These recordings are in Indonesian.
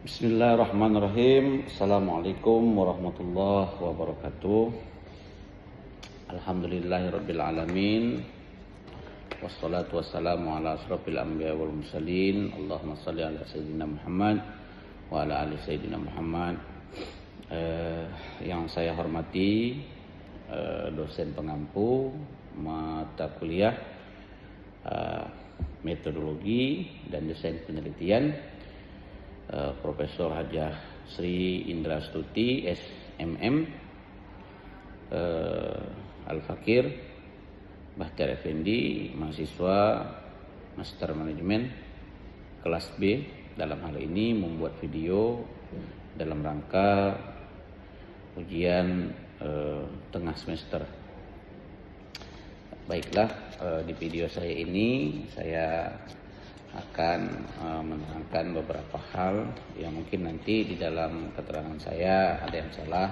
Bismillahirrahmanirrahim. Assalamualaikum warahmatullahi wabarakatuh. Alhamdulillahirabbil alamin. Wassalatu wassalamu ala asrofil anbiya wal mursalin. Allahumma shalli ala sayyidina Muhammad wa ala ali sayyidina Muhammad. Yang saya hormati dosen pengampu mata kuliah metodologi dan desain penelitian, Profesor Hajah Sri Indra Stuti SMM, Al-Fakir Bahtiar Effendi, mahasiswa Master Manajemen kelas B, dalam hal ini membuat video dalam rangka ujian tengah semester. Baiklah, di video saya ini saya akan menerangkan beberapa hal yang mungkin nanti di dalam keterangan saya ada yang salah.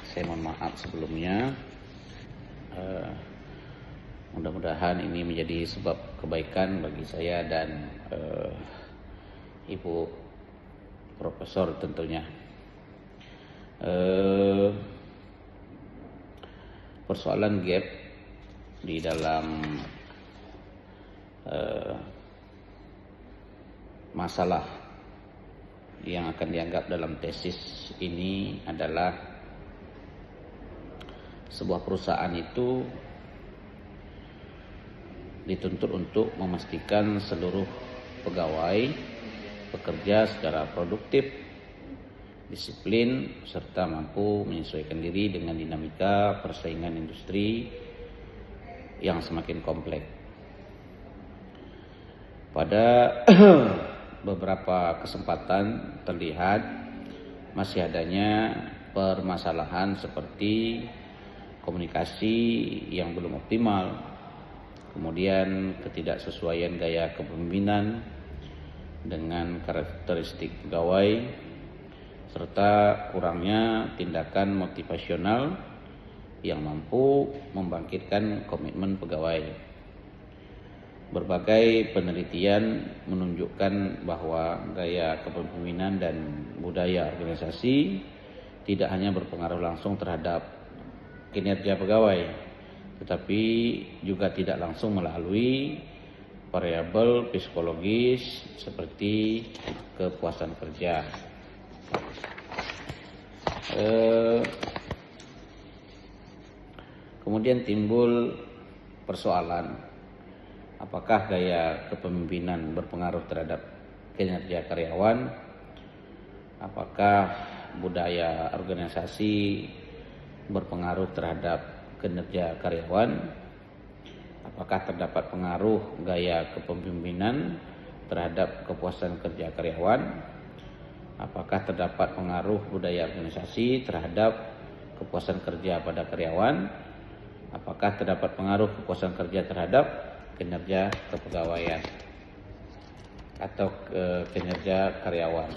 Saya mohon maaf sebelumnya. Mudah-mudahan ini menjadi sebab kebaikan bagi saya dan Ibu Profesor tentunya. Persoalan gap di dalam masalah yang akan dianggap dalam tesis ini adalah sebuah perusahaan itu dituntut untuk memastikan seluruh pegawai bekerja secara produktif, disiplin, serta mampu menyesuaikan diri dengan dinamika persaingan industri yang semakin kompleks. Pada beberapa kesempatan terlihat masih adanya permasalahan seperti komunikasi yang belum optimal, kemudian ketidaksesuaian gaya kepemimpinan dengan karakteristik pegawai, serta kurangnya tindakan motivasional yang mampu membangkitkan komitmen pegawai. Berbagai penelitian menunjukkan bahwa gaya kepemimpinan dan budaya organisasi tidak hanya berpengaruh langsung terhadap kinerja pegawai, tetapi juga tidak langsung melalui variabel psikologis seperti kepuasan kerja. Kemudian timbul persoalan, apakah gaya kepemimpinan berpengaruh terhadap kinerja karyawan? Apakah budaya organisasi berpengaruh terhadap kinerja karyawan? Apakah terdapat pengaruh gaya kepemimpinan terhadap kepuasan kerja karyawan? Apakah terdapat pengaruh budaya organisasi terhadap kepuasan kerja pada karyawan? Apakah terdapat pengaruh kepuasan kerja terhadap kinerja kepegawaian atau kinerja karyawan?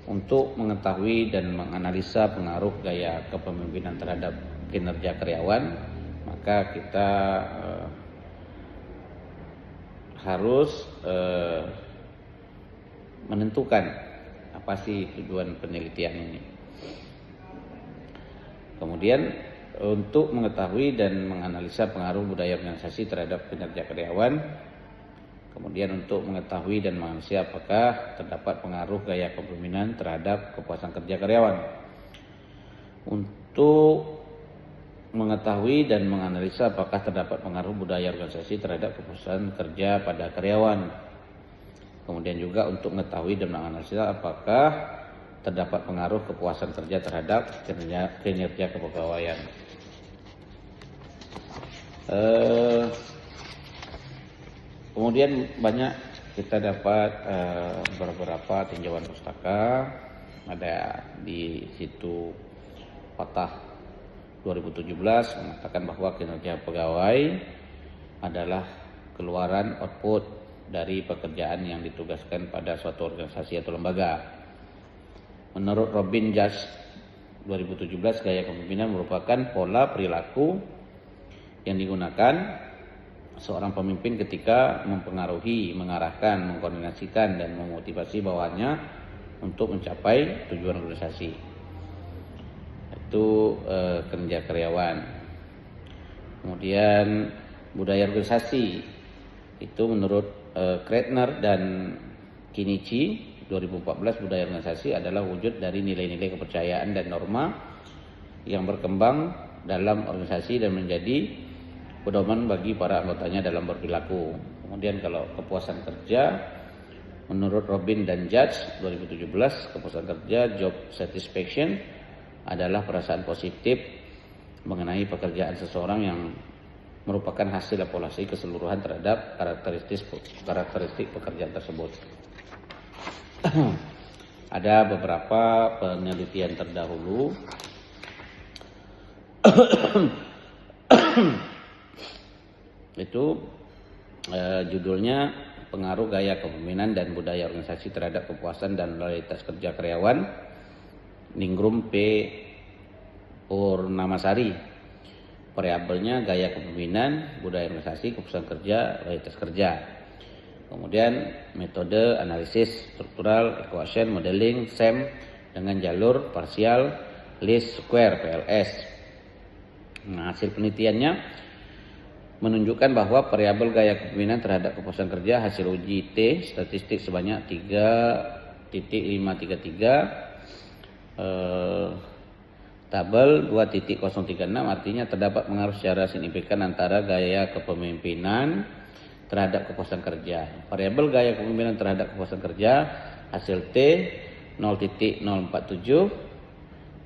Untuk mengetahui dan menganalisa pengaruh gaya kepemimpinan terhadap kinerja karyawan, maka kita harus menentukan apa sih tujuan penelitian ini. Kemudian untuk mengetahui dan menganalisa pengaruh budaya organisasi terhadap kinerja karyawan, kemudian untuk mengetahui dan menganalisa apakah terdapat pengaruh gaya kepemimpinan terhadap kepuasan kerja karyawan. Untuk mengetahui dan menganalisa apakah terdapat pengaruh budaya organisasi terhadap kepuasan kerja pada karyawan. Kemudian juga untuk mengetahui dan menganalisa apakah terdapat pengaruh kepuasan kerja terhadap kinerja kepegawaian. Kemudian banyak kita dapat beberapa tinjauan pustaka. Ada di situ Fatah 2017 mengatakan bahwa kinerja pegawai adalah keluaran output dari pekerjaan yang ditugaskan pada suatu organisasi atau lembaga. Menurut Robin Judge 2017, gaya kepemimpinan merupakan pola perilaku yang digunakan seorang pemimpin ketika mempengaruhi, mengarahkan, mengkoordinasikan, dan memotivasi bawahannya untuk mencapai tujuan organisasi. Itu kinerja karyawan. Kemudian budaya organisasi itu menurut Kreitner dan Kinichi 2014, budaya organisasi adalah wujud dari nilai-nilai kepercayaan dan norma yang berkembang dalam organisasi dan menjadi pedoman bagi para anggotanya dalam berperilaku. Kemudian kalau kepuasan kerja, menurut Robin dan Judge 2017, kepuasan kerja, job satisfaction, adalah perasaan positif mengenai pekerjaan seseorang yang merupakan hasil evaluasi keseluruhan terhadap karakteristik pekerjaan tersebut. Ada beberapa penelitian terdahulu itu judulnya pengaruh gaya kepemimpinan dan budaya organisasi terhadap kepuasan dan loyalitas kerja karyawan, Ningrum P. Purnamasari. Variabelnya gaya kepemimpinan, budaya organisasi, kepuasan kerja, loyalitas kerja. Kemudian metode analisis struktural, equation, modeling, SEM dengan jalur parsial, least square, PLS. Nah, hasil penelitiannya menunjukkan bahwa variabel gaya kepemimpinan terhadap kepuasan kerja hasil uji T statistik sebanyak 3.533 tabel 2.036 artinya terdapat pengaruh secara signifikan antara gaya kepemimpinan terhadap kepuasan kerja. Variabel gaya kepemimpinan terhadap kepuasan kerja hasil T 0.047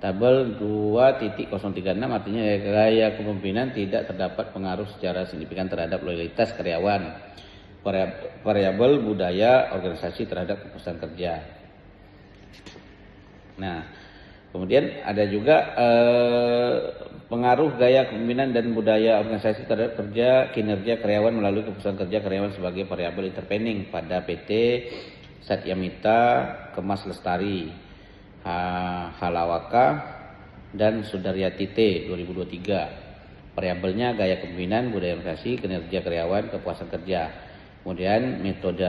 tabel 2.036 artinya gaya kepemimpinan tidak terdapat pengaruh secara signifikan terhadap loyalitas karyawan. Variabel budaya organisasi terhadap kepuasan kerja. Nah, kemudian ada juga pengaruh gaya kepemimpinan dan budaya organisasi terhadap kerja kinerja karyawan melalui kepuasan kerja karyawan sebagai variabel intervening pada PT Satyamita Kemas Lestari, Halawaka dan Sudaryati T 2023. Variabelnya gaya kepemimpinan, budaya organisasi, kinerja karyawan, kepuasan kerja. Kemudian metode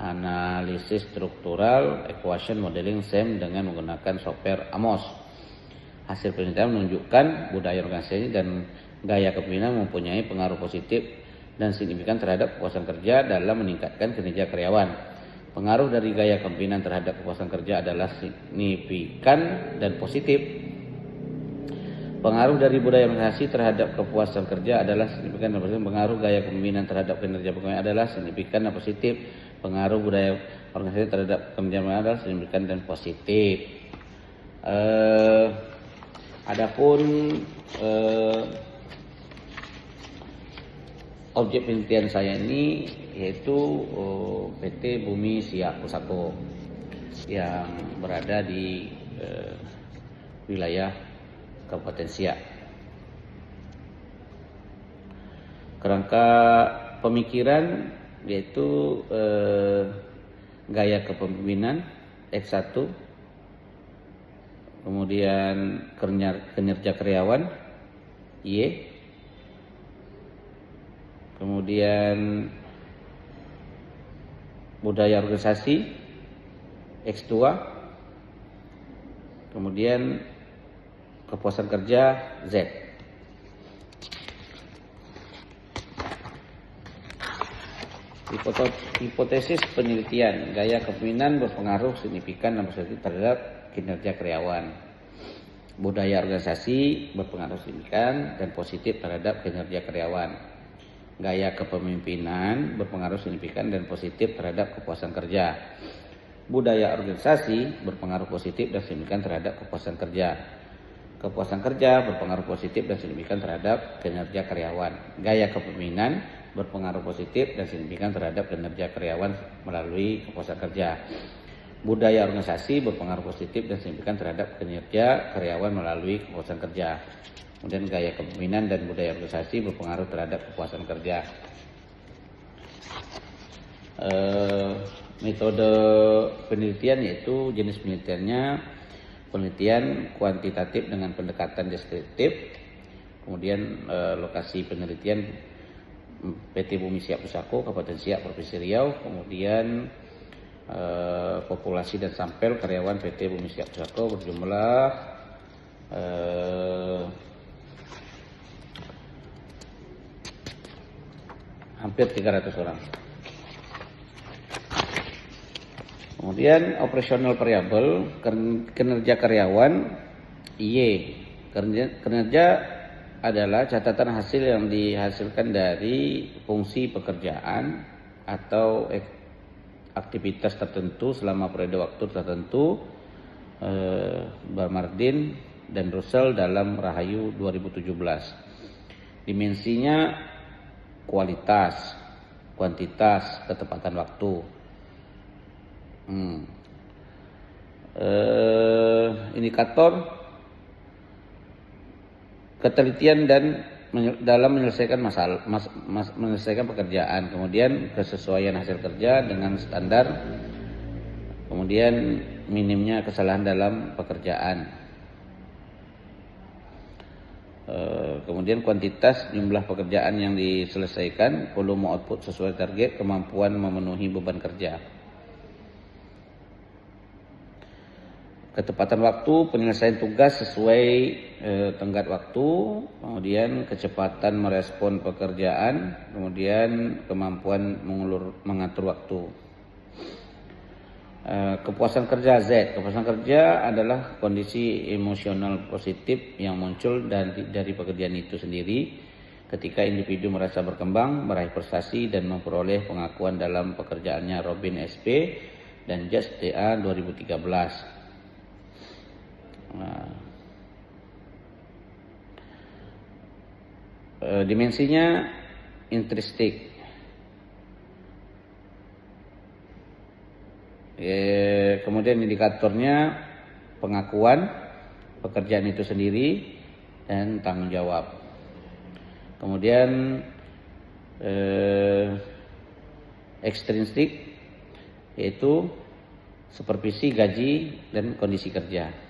analisis struktural, equation, modeling, SEM dengan menggunakan software AMOS. Hasil penelitian menunjukkan budaya organisasi dan gaya kepemimpinan mempunyai pengaruh positif dan signifikan terhadap kepuasan kerja dalam meningkatkan kinerja karyawan. Pengaruh dari gaya kepemimpinan terhadap kepuasan kerja adalah signifikan dan positif. Pengaruh dari budaya organisasi terhadap kepuasan kerja adalah signifikan dan positif. Pengaruh gaya kepemimpinan terhadap kinerja pegawai adalah signifikan dan positif. Pengaruh budaya organisasi terhadap kinerja pegawai adalah signifikan dan positif. Adapun objek penelitian saya ini yaitu PT Bumi Siak Pusako yang berada di wilayah Kabupaten Siak. Kerangka pemikiran yaitu gaya kepemimpinan X1, kemudian kinerja karyawan Y, kemudian budaya organisasi X2, kemudian kepuasan kerja Z. Hipotesis penelitian, gaya kepemimpinan berpengaruh signifikan dan positif terhadap kinerja karyawan. Budaya organisasi berpengaruh signifikan dan positif terhadap kinerja karyawan. Gaya kepemimpinan berpengaruh signifikan dan positif terhadap kepuasan kerja. Budaya organisasi berpengaruh positif dan signifikan terhadap kepuasan kerja. Kepuasan kerja berpengaruh positif dan signifikan terhadap kinerja karyawan. Gaya kepemimpinan berpengaruh positif dan signifikan terhadap kinerja karyawan melalui kepuasan kerja. Budaya organisasi berpengaruh positif dan signifikan terhadap kinerja karyawan melalui kepuasan kerja. Kemudian gaya kepemimpinan dan budaya organisasi berpengaruh terhadap kepuasan kerja. Metode penelitian yaitu jenis penelitiannya penelitian kuantitatif dengan pendekatan deskriptif. Kemudian lokasi penelitian PT Bumi Siap Pusako Kabupaten Siak Provinsi Riau, kemudian populasi dan sampel karyawan PT Bumi Siap Pusako berjumlah hampir 300 orang. Kemudian operational variable, kinerja karyawan, Y. Kinerja adalah catatan hasil yang dihasilkan dari fungsi pekerjaan atau aktivitas tertentu selama periode waktu tertentu. Bernardin dan Russell dalam Rahayu 2017. Dimensinya kualitas, kuantitas, ketepatan waktu. Indikator ketelitian dan dalam menyelesaikan masalah, menyelesaikan pekerjaan, kemudian kesesuaian hasil kerja dengan standar, kemudian minimnya kesalahan dalam pekerjaan, kemudian kuantitas jumlah pekerjaan yang diselesaikan, volume output sesuai target, kemampuan memenuhi beban kerja. Ketepatan waktu, penyelesaian tugas sesuai tenggat waktu, kemudian kecepatan merespon pekerjaan, kemudian kemampuan mengatur waktu. Kepuasan kerja Z. Kepuasan kerja adalah kondisi emosional positif yang muncul dari pekerjaan itu sendiri ketika individu merasa berkembang, meraih prestasi dan memperoleh pengakuan dalam pekerjaannya. Robin SP dan Judge TA 2013. Dimensinya intristik. Kemudian indikatornya pengakuan pekerjaan itu sendiri dan tanggung jawab. Kemudian ekstrinsik yaitu supervisi, gaji, dan kondisi kerja.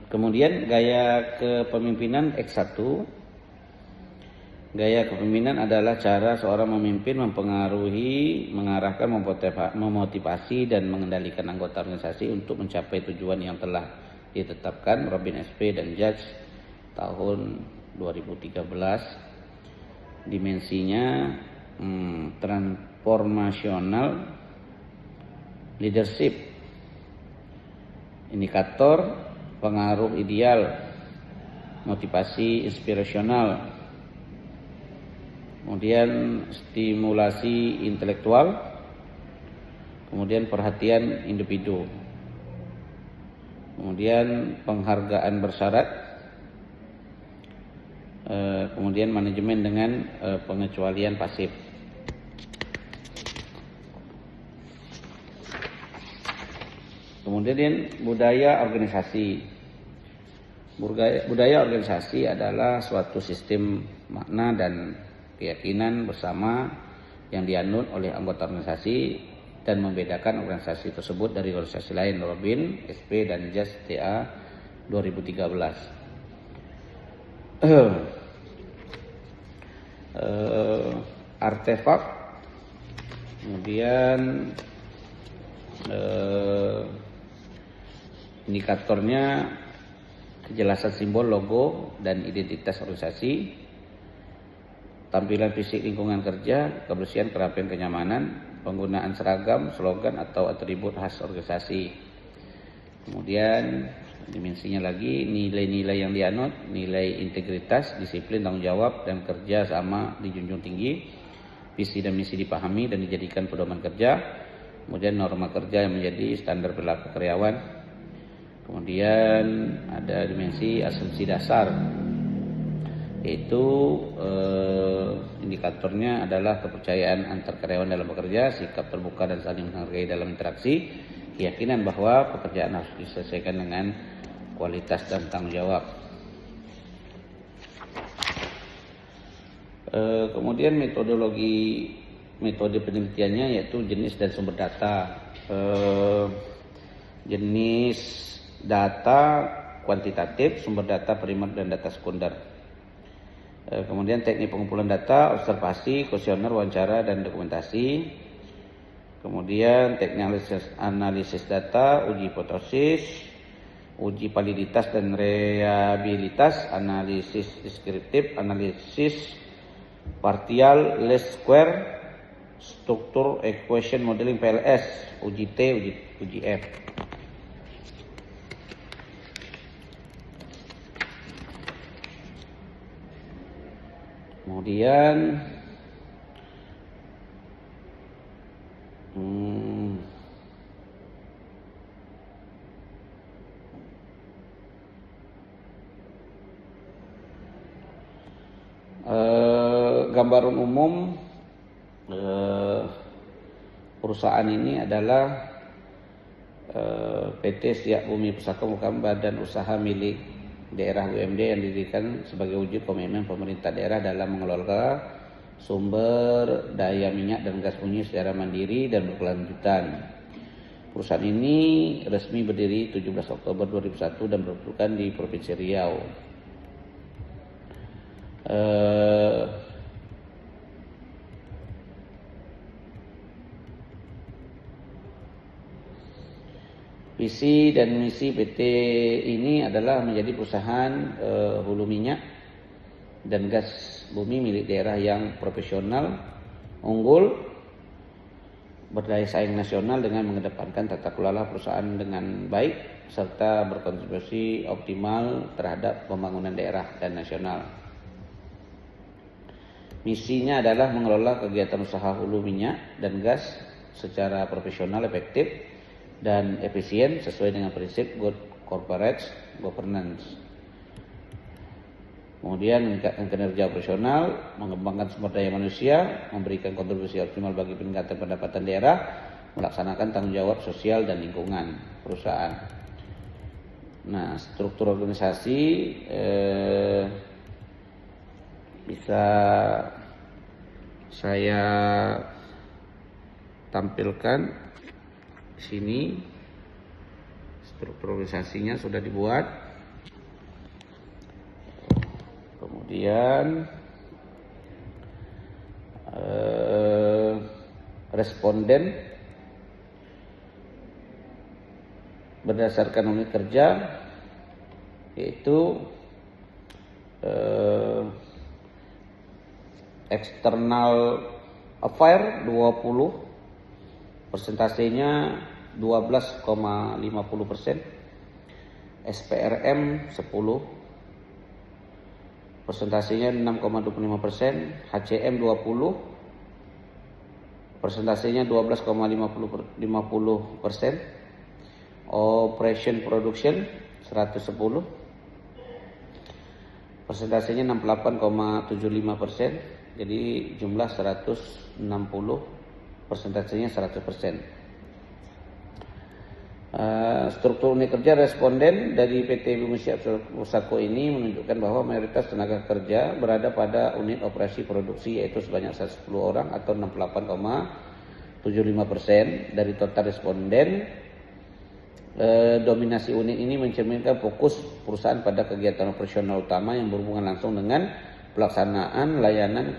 Kemudian gaya kepemimpinan X1. Gaya kepemimpinan adalah cara seorang memimpin mempengaruhi, mengarahkan, memotivasi dan mengendalikan anggota organisasi untuk mencapai tujuan yang telah ditetapkan. Robin SP dan Judge tahun 2013. Dimensinya transformational leadership. Indikator pengaruh ideal, motivasi inspirasional, kemudian stimulasi intelektual, kemudian perhatian individu, kemudian penghargaan bersyarat, kemudian manajemen dengan pengecualian pasif. Kemudian budaya organisasi. Budaya organisasi adalah suatu sistem makna dan keyakinan bersama yang dianut oleh anggota organisasi dan membedakan organisasi tersebut dari organisasi lain. Robin SP dan Judge TA 2013. Artefak, kemudian indikatornya kejelasan simbol, logo, dan identitas organisasi, tampilan fisik lingkungan kerja, kebersihan, kerapian, kenyamanan, penggunaan seragam, slogan, atau atribut khas organisasi. Kemudian dimensinya lagi nilai-nilai yang dianut, nilai integritas, disiplin, tanggung jawab, dan kerja sama dijunjung tinggi, visi dan misi dipahami dan dijadikan pedoman kerja, kemudian norma kerja yang menjadi standar perilaku karyawan. Kemudian ada dimensi asumsi dasar, yaitu indikatornya adalah kepercayaan antar karyawan dalam bekerja, sikap terbuka dan saling menghargai dalam interaksi, keyakinan bahwa pekerjaan harus diselesaikan dengan kualitas dan tanggung jawab. Kemudian metode penelitiannya yaitu jenis dan sumber data. Jenis data kuantitatif, sumber data primer dan data sekunder. Kemudian teknik pengumpulan data, observasi, kuesioner, wawancara, dan dokumentasi. Kemudian teknik analisis data, uji hipotesis, uji validitas dan reliabilitas, analisis deskriptif, analisis partial, least square, struktur equation modeling PLS, uji T, uji F. Kemudian gambaran umum perusahaan ini adalah PT Siak Bumi Pusaka merupakan badan usaha milik daerah UMD yang didirikan sebagai wujud komitmen pemerintah daerah dalam mengelola sumber daya minyak dan gas bumi secara mandiri dan berkelanjutan. Perusahaan ini resmi berdiri 17 Oktober 2001 dan berkedudukan di Provinsi Riau. Visi dan misi PT ini adalah menjadi perusahaan hulu minyak dan gas bumi milik daerah yang profesional, unggul, berdaya saing nasional dengan mengedepankan tata kelola perusahaan dengan baik serta berkontribusi optimal terhadap pembangunan daerah dan nasional. Misinya adalah mengelola kegiatan usaha hulu minyak dan gas secara profesional, efektif, dan efisien sesuai dengan prinsip good corporate governance. Kemudian meningkatkan kinerja operasional, mengembangkan sumber daya manusia, memberikan kontribusi optimal bagi peningkatan pendapatan daerah, melaksanakan tanggung jawab sosial dan lingkungan perusahaan. Nah, struktur organisasi bisa saya tampilkan. Sini struktur organisasinya sudah dibuat. Kemudian responden berdasarkan unit kerja yaitu external affair 20, persentasenya 12,50%, SPRM 10, persentasenya 6,25%, HCM 20, persentasenya 12,50%, Operation Production 110, persentasenya 68,75%, jadi jumlah 160, persentasenya 100%. Struktur unit kerja responden dari PT Bumi Siak Pusako ini menunjukkan bahwa mayoritas tenaga kerja berada pada unit operasi produksi yaitu sebanyak 110 orang atau 68,75% dari total responden. Dominasi unit ini mencerminkan fokus perusahaan pada kegiatan operasional utama yang berhubungan langsung dengan pelaksanaan layanan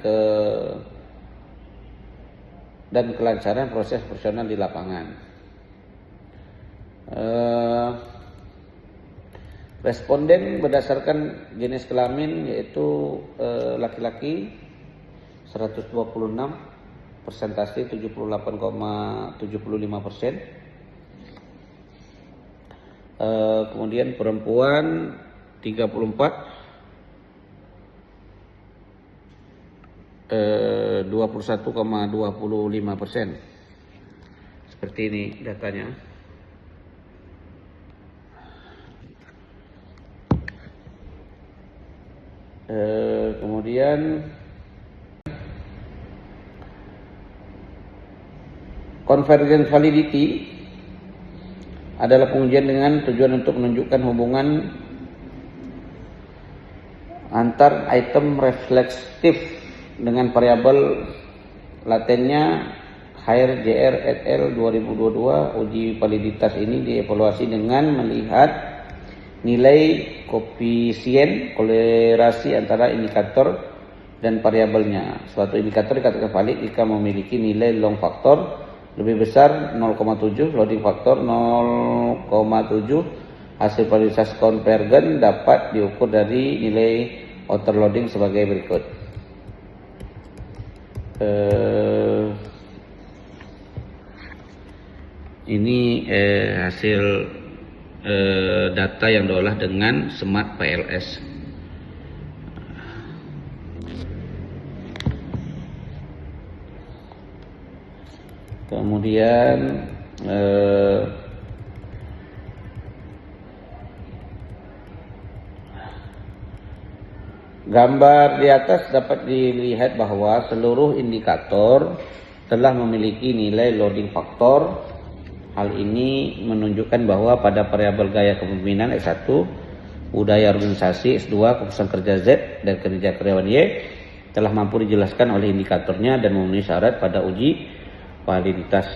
dan kelancaran proses operasional di lapangan. Responden berdasarkan jenis kelamin yaitu laki-laki 126, persentase 78,75%. Kemudian perempuan 34, 21,25%. Seperti ini datanya. Kemudian convergence validity adalah pengujian dengan tujuan untuk menunjukkan hubungan antar item refleksif dengan variabel latennya Hire JR et al. 2022. Uji validitas ini dievaluasi dengan melihat nilai koefisien kolerasi antara indikator dan variabelnya. Suatu indikator dikatakan valid jika memiliki nilai long faktor lebih besar 0,7, loading faktor 0,7. Hasil validitas konvergen dapat diukur dari nilai outer loading sebagai berikut. Ini hasil data yang diolah dengan Smart PLS. Kemudian gambar di atas dapat dilihat bahwa seluruh indikator telah memiliki nilai loading faktor. Hal ini menunjukkan bahwa pada variabel gaya kepemimpinan X1, budaya organisasi X2, keputusan kerja Z, dan kinerja karyawan Y telah mampu dijelaskan oleh indikatornya dan memenuhi syarat pada uji validitas.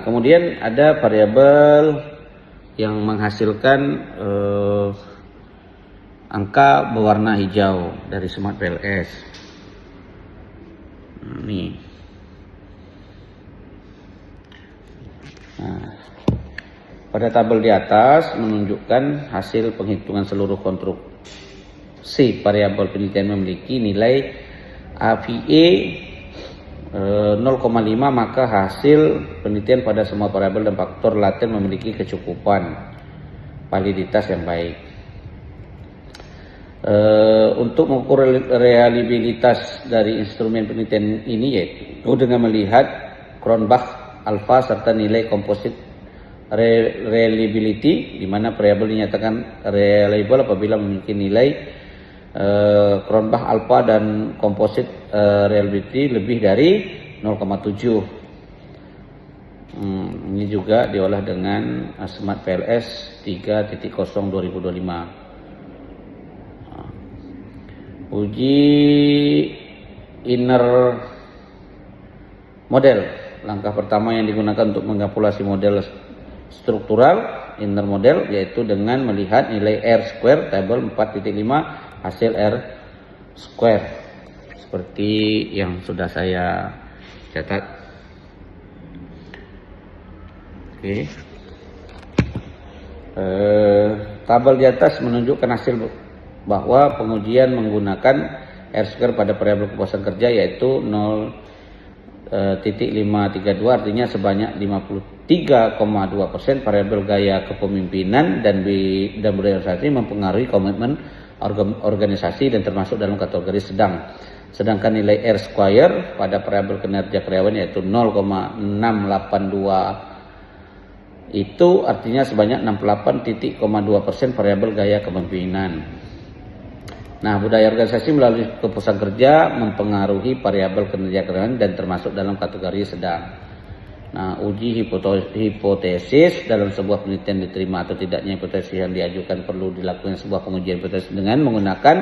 Kemudian ada variabel yang menghasilkan angka berwarna hijau dari Smart PLS. Ini. Pada tabel di atas menunjukkan hasil penghitungan seluruh konstruksi variabel penelitian memiliki nilai AVE 0,5, maka hasil penelitian pada semua variabel dan faktor laten memiliki kecukupan validitas yang baik. Untuk mengukur reliabilitas dari instrumen penelitian ini yaitu dengan melihat Cronbach alpha serta nilai komposit reliability, di mana variabel dinyatakan reliable apabila memiliki nilai Cronbach alpha dan komposit reliability lebih dari 0,7. Ini juga diolah dengan Smart PLS 3.0 2025. Uji inner model. Langkah pertama yang digunakan untuk mengkalkulasi model struktural inner model yaitu dengan melihat nilai R square tabel 4.5 hasil R square seperti yang sudah saya catat. Oke. Tabel di atas menunjukkan hasil bahwa pengujian menggunakan R square pada variabel kepuasan kerja yaitu 0.532, artinya sebanyak 53,2% variabel gaya kepemimpinan dan budaya organisasi mempengaruhi komitmen organisasi dan termasuk dalam kategori sedang. Sedangkan nilai R square pada variabel kinerja karyawan yaitu 0,682 itu artinya sebanyak 68,2% variabel gaya kepemimpinan. Nah, budaya organisasi melalui keputusan kerja mempengaruhi variabel kinerja karyawan dan termasuk dalam kategori sedang. Nah, uji hipotesis dalam sebuah penelitian diterima atau tidaknya hipotesis yang diajukan perlu dilakukan sebuah pengujian hipotesis dengan menggunakan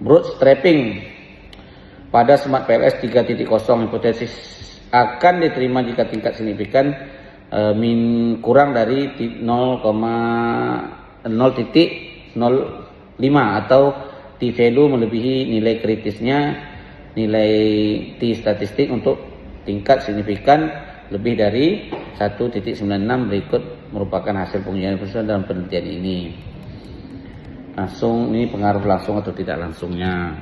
bootstrapping. Pada Smart PLS 3.0 hipotesis akan diterima jika tingkat signifikan kurang dari 0,0.05 atau T-value melebihi nilai kritisnya, nilai T-statistik untuk tingkat signifikan lebih dari 1.96 berikut merupakan hasil pengujian dalam penelitian ini. Langsung, ini pengaruh langsung atau tidak langsungnya.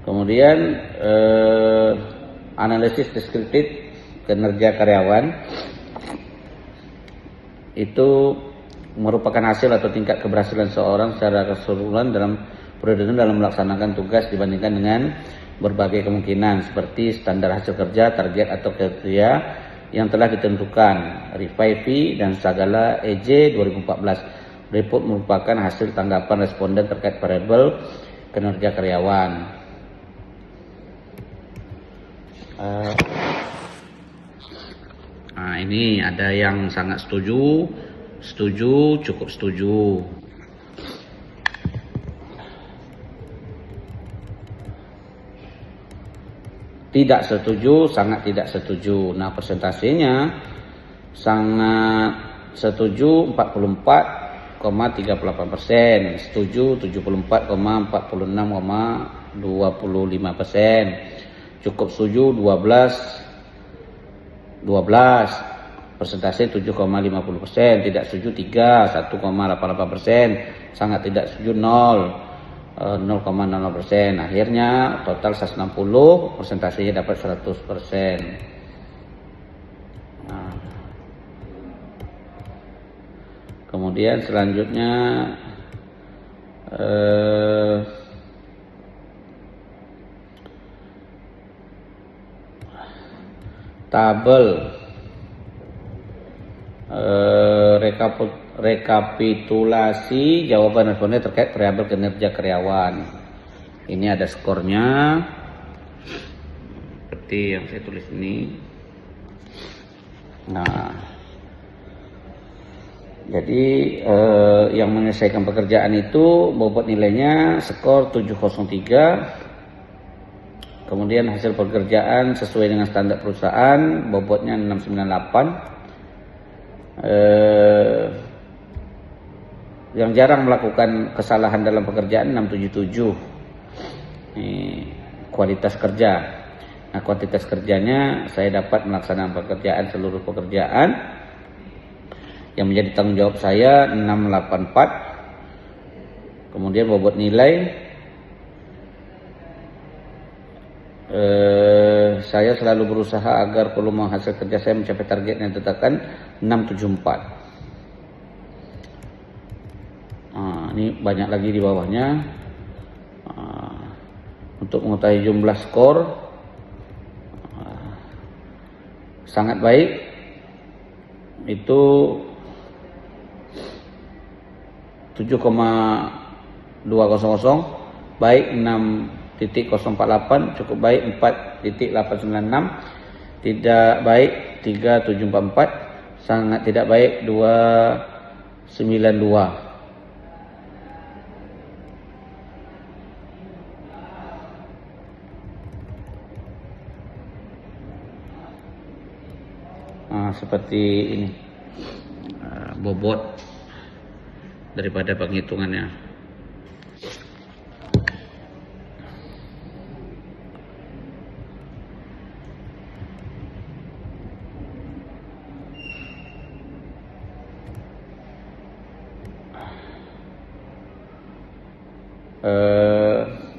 Kemudian analisis deskriptif kinerja karyawan itu merupakan hasil atau tingkat keberhasilan seorang secara keseluruhan dalam periode dalam melaksanakan tugas dibandingkan dengan berbagai kemungkinan seperti standar hasil kerja, target atau kriteria yang telah ditentukan, RIFI dan Sagala EJ 2014. Report merupakan hasil tanggapan responden terkait variabel kinerja karyawan. Nah, ini ada yang sangat setuju, cukup setuju. Tidak setuju, sangat tidak setuju. Nah, persentasenya sangat setuju 44,38%, setuju 74,46,25%, cukup setuju 12, persentase 7,50%, tidak setuju 3, 1,88%, sangat tidak setuju 0,00%. Akhirnya total 160, persentasenya dapat 100%. Nah, kemudian selanjutnya tabel rekapitulasi jawaban responden terkait variabel kinerja karyawan. Ini ada skornya seperti yang saya tulis ini. Nah, jadi yang menyelesaikan pekerjaan itu bobot nilainya skor 703. Kemudian hasil pekerjaan sesuai dengan standar perusahaan bobotnya 698. Yang jarang melakukan kesalahan dalam pekerjaan 677. Ini kualitas kerja. Nah, kuantitas kerjanya saya dapat melaksanakan pekerjaan, seluruh pekerjaan yang menjadi tanggung jawab saya 684. Kemudian bobot nilai saya selalu berusaha agar volume hasil kerja saya mencapai target yang ditetapkan 674. Ini banyak lagi di bawahnya. Untuk mengetahui jumlah skor sangat baik, itu 7,200, baik 6,048, cukup baik 4,896, tidak baik 3,744, sangat tidak baik 2,92. Seperti ini bobot daripada penghitungannya.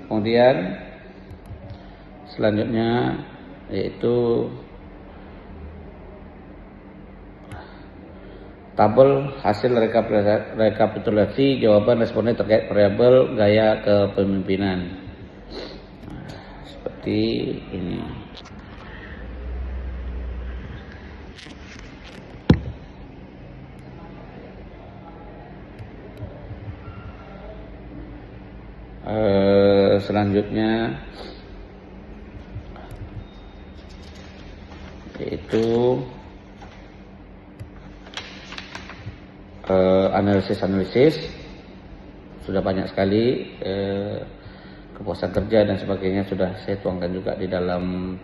Kemudian selanjutnya yaitu tabel hasil rekapitulasi jawaban responden terkait variabel gaya kepemimpinan. Seperti ini. Selanjutnya yaitu analisis sudah banyak sekali, kepuasan kerja dan sebagainya sudah saya tuangkan juga di dalam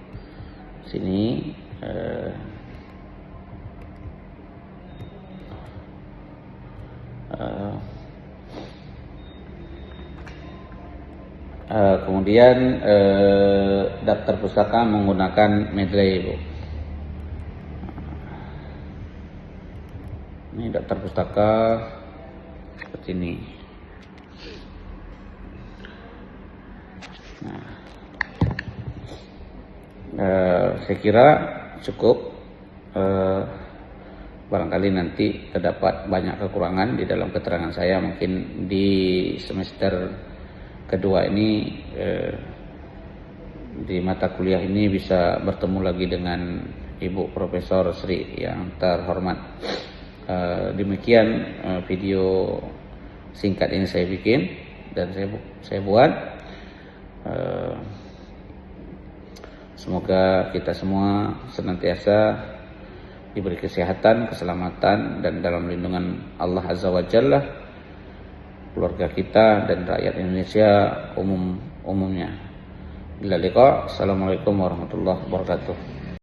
sini. Kemudian daftar pustaka menggunakan Mendeley, Bu. Ini daftar pustaka seperti ini. Nah, saya kira cukup. Barangkali nanti terdapat banyak kekurangan di dalam keterangan saya. Mungkin di semester kedua ini, di mata kuliah ini bisa bertemu lagi dengan Ibu Profesor Sri yang terhormat. Demikian video singkat ini saya bikin dan saya buat. Semoga kita semua senantiasa diberi kesehatan, keselamatan, dan dalam lindungan Allah Azza wa Jalla, keluarga kita dan rakyat Indonesia umumnya. Bila liqa, assalamualaikum warahmatullahi wabarakatuh.